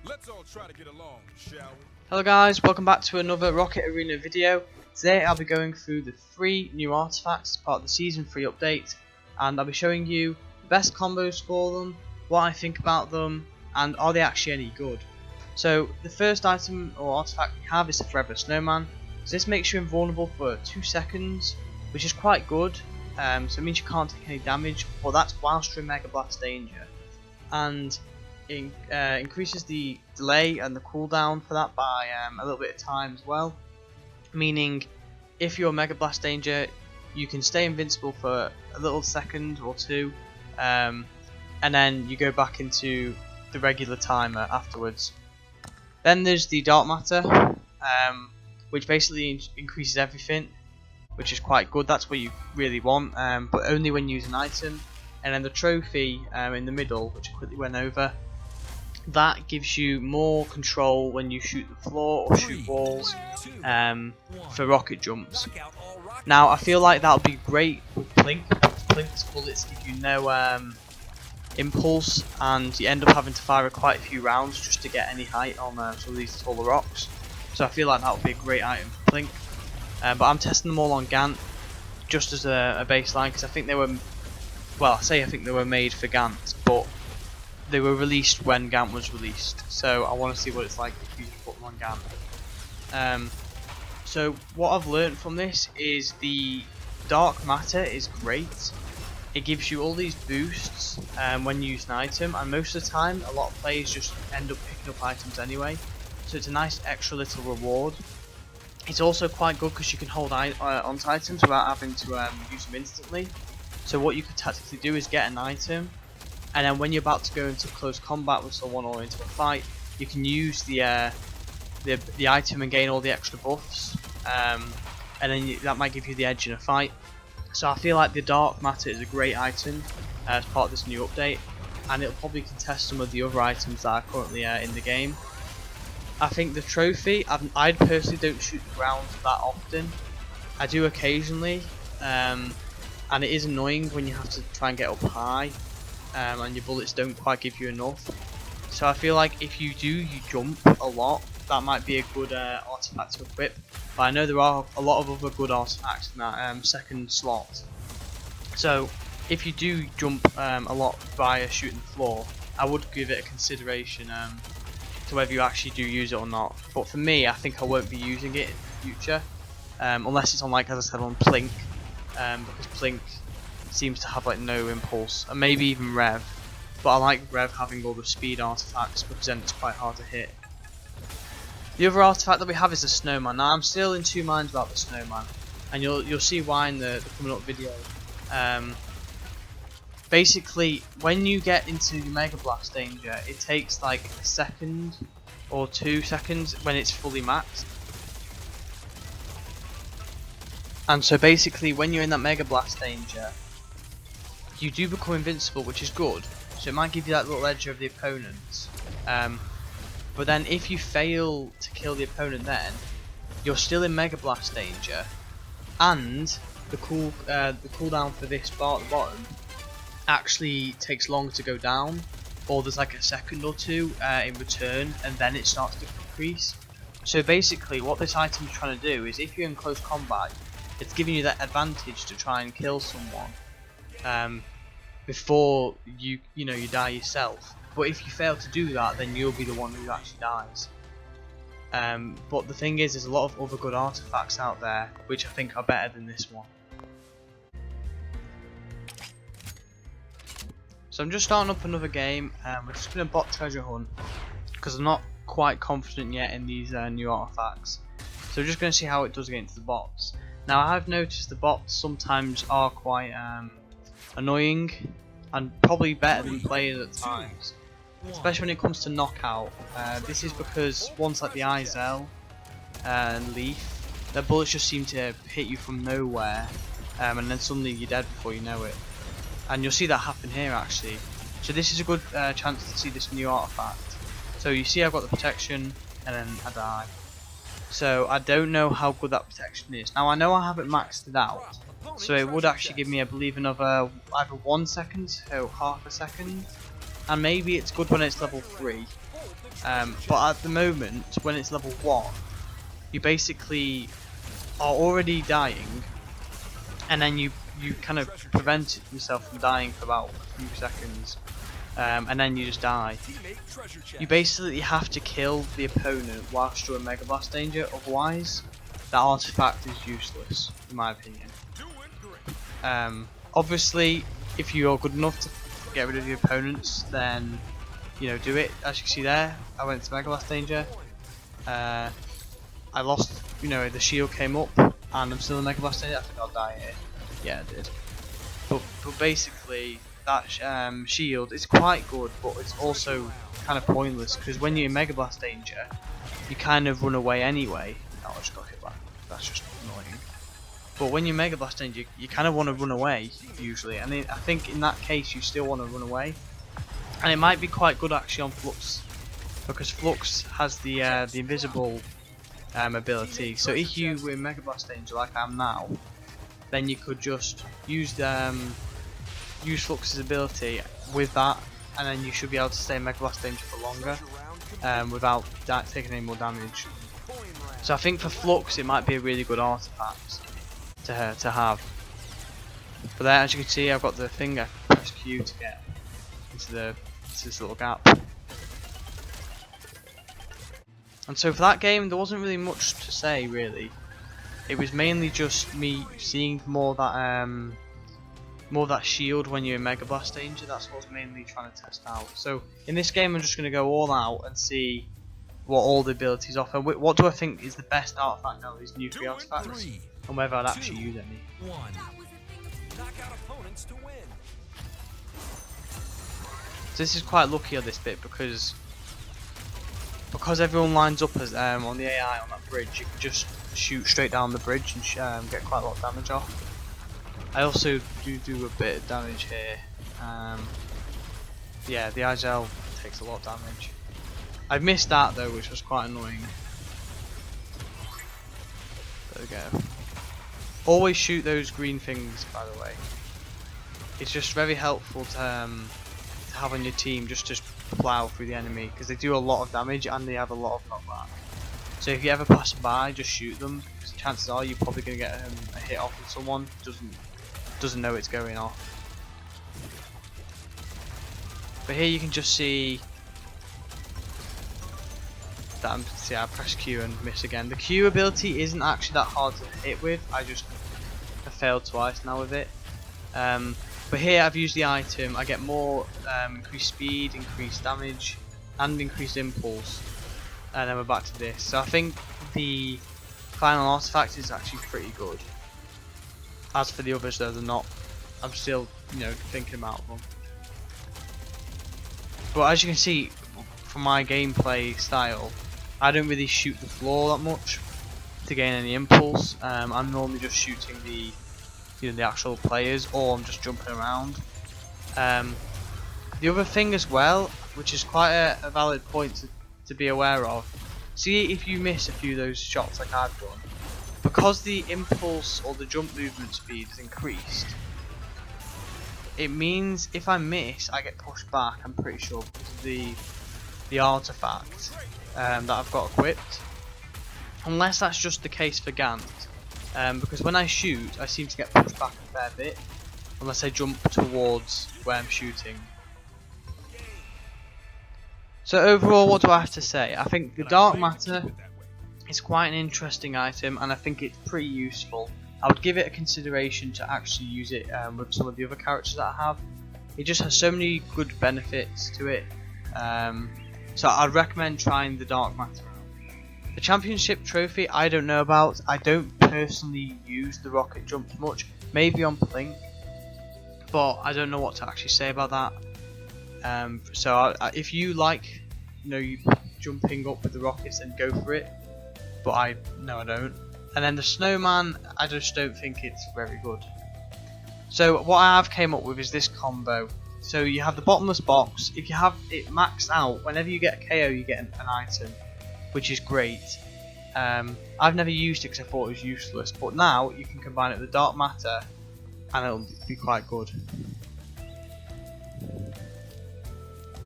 Let's all try to get along, shall we? Hello guys, welcome back to another Rocket Arena video. Today I'll be going through the 3 new artifacts as part of the Season 3 update, and I'll be showing you the best combos for them, what I think about them, and are they actually any good. So the first item or artifact we have is the Forever Snowman. So this makes you invulnerable for 2 seconds, which is quite good, so it means you can't take any damage, but that's whilst you're in Mega Blast danger. And increases the delay and the cooldown for that by a little bit of time as well, meaning if you're Mega Blast danger you can stay invincible for a little second or two, and then you go back into the regular timer afterwards. Then there's the Dark Matter, which basically increases everything, which is quite good. That's what you really want, but only when you use an item. And then the trophy in the middle, which I quickly went over, that gives you more control when you shoot the floor or shoot walls for rocket jumps. Now I feel like that would be great with Plink, because Plink's bullets give you no impulse, and you end up having to fire quite a few rounds just to get any height on some of these taller rocks. So I feel like that would be a great item for Plink. But I'm testing them all on Gant just as a baseline, because I think they were, well, I think they were made for Gant, but they were released when Gant was released, so I want to see what it's like if you put them on Gant. So what I've learned from this is the Dark Matter is great. It gives you all these boosts when you use an item, and most of the time a lot of players just end up picking up items anyway, so it's a nice extra little reward. It's also quite good because you can hold onto items without having to use them instantly. So what you could tactically do is get an item, and then when you're about to go into close combat with someone or into a fight, you can use the item and gain all the extra buffs, and then that might give you the edge in a fight. So I feel like the Dark Matter is a great item as part of this new update, and it'll probably contest some of the other items that are currently in the game. I think the trophy, I personally don't shoot the ground that often. I do occasionally, and it is annoying when you have to try and get up high, and your bullets don't quite give you enough. So I feel like if you jump a lot, that might be a good artifact to equip. But I know there are a lot of other good artifacts in that second slot. So if you do jump a lot via shooting the floor, I would give it a consideration to whether you actually do use it or not. But for me, I think I won't be using it in the future, unless it's on, like as I said, on Plink, because Plink seems to have like no impulse, and maybe even Rev, but I like Rev having all the speed artifacts because then it's quite hard to hit. The other artifact that we have is the Snowman. Now I'm still in two minds about the Snowman, and you'll see why in the coming up video. Basically, when you get into your Mega Blast danger, it takes like a second or 2 seconds when it's fully maxed. And so basically, when you're in that Mega Blast danger, you do become invincible, which is good. So it might give you that little edge over the opponents. But then if you fail to kill the opponent, then you're still in Mega Blast danger, and the cooldown for this bar at the bottom actually takes longer to go down, or there's like a second or two in return, and then it starts to increase. So basically what this item is trying to do is, if you're in close combat, it's giving you that advantage to try and kill someone before you die yourself. But if you fail to do that, then you'll be the one who actually dies. But the thing is, there's a lot of other good artifacts out there which I think are better than this one. So I'm just starting up another game. We're just going to bot treasure hunt because I'm not quite confident yet in these new artifacts. So we're just going to see how it does against the bots. Now I have noticed the bots sometimes are quite annoying and probably better than players at times, especially when it comes to knockout. This is because ones like the Izel and Leaf, their bullets just seem to hit you from nowhere, and then suddenly you're dead before you know it. And you'll see that happen here actually. So this is a good chance to see this new artifact. So you see I've got the protection, and then I die. So I don't know how good that protection is. Now I know I haven't maxed it out, so it would actually give me, I believe, another either 1 second, so half a second, and maybe it's good when it's level 3, but at the moment when it's level 1 you basically are already dying, and then you kind of prevent yourself from dying for about a few seconds, and then you just die. You basically have to kill the opponent whilst you're in Mega Blast danger, otherwise that artifact is useless in my opinion. Obviously if you're good enough to get rid of your opponents, then you know, do it. As you can see there, I went to Mega Blast danger, I lost, you know, the shield came up and I'm still in Mega Blast danger. I think I'll die here. Yeah, I did. But basically that shield is quite good, but it's also kind of pointless because when you're in Mega Blast danger you kind of run away anyway. Oh, I just got hit back. That's just annoying. But when you're Mega Blast danger you kind of want to run away usually, and I think in that case you still want to run away. And it might be quite good actually on Flux, because Flux has the invisible ability. So if you were in Mega Blast danger like I am now, then you could just use Flux's ability with that, and then you should be able to stay in Mega Blast danger for longer without taking any more damage. So I think for Flux it might be a really good artifact to have. But there, as you can see, I've got the finger. Press Q to get into this little gap. And so for that game there wasn't really much to say really. It was mainly just me seeing more that shield when you're in Mega Blast danger. That's what I was mainly trying to test out. So in this game I'm just going to go all out and see what all the abilities offer. What do I think is the best artifact out of these new 3 artifacts, and whether I'd actually use any. So this is quite lucky on this bit because everyone lines up as on the AI on that bridge. You can just shoot straight down the bridge and get quite a lot of damage off. I also do a bit of damage here. Yeah, the Agile takes a lot of damage. I missed that though, which was quite annoying. There we go. Always shoot those green things, by the way. It's just very helpful to have on your team just to plow through the enemy, because they do a lot of damage and they have a lot of knockback. So if you ever pass by, just shoot them, because chances are you're probably going to get a hit off with someone who doesn't know it's going off. But here you can just see that I press Q and miss again. The Q ability isn't actually that hard to hit with. I failed twice now with it. But here I've used the item. I get more increased speed, increased damage, and increased impulse. And then we're back to this. So I think the final artifact is actually pretty good. As for the others though, they're not. I'm still, you know, thinking about them. But as you can see from my gameplay style, I don't really shoot the floor that much to gain any impulse. I'm normally just shooting the actual players, or I'm just jumping around. The other thing as well, which is quite a valid point to be aware of, see if you miss a few of those shots like I've done, because the impulse or the jump movement speed is increased, it means if I miss I get pushed back, I'm pretty sure, because of the artifact that I've got equipped, unless that's just the case for Gant. Because when I shoot I seem to get pushed back a fair bit unless I jump towards where I'm shooting. So overall, what do I have to say? I think the Dark Matter is quite an interesting item, and I think it's pretty useful. I would give it a consideration to actually use it with some of the other characters that I have. It just has so many good benefits to it, so I'd recommend trying the Dark Matter out. The Championship Trophy I don't know about. I don't personally use the rocket jumps much, maybe on Plink, but I don't know what to actually say about that. So if you like, you jumping up with the rockets, then go for it. But I don't. And then the Snowman, I just don't think it's very good. So what I have came up with is this combo. So you have the bottomless box. If you have it maxed out, whenever you get a KO, you get an item, which is great. I've never used it because I thought it was useless, but now you can combine it with the Dark Matter, and it'll be quite good.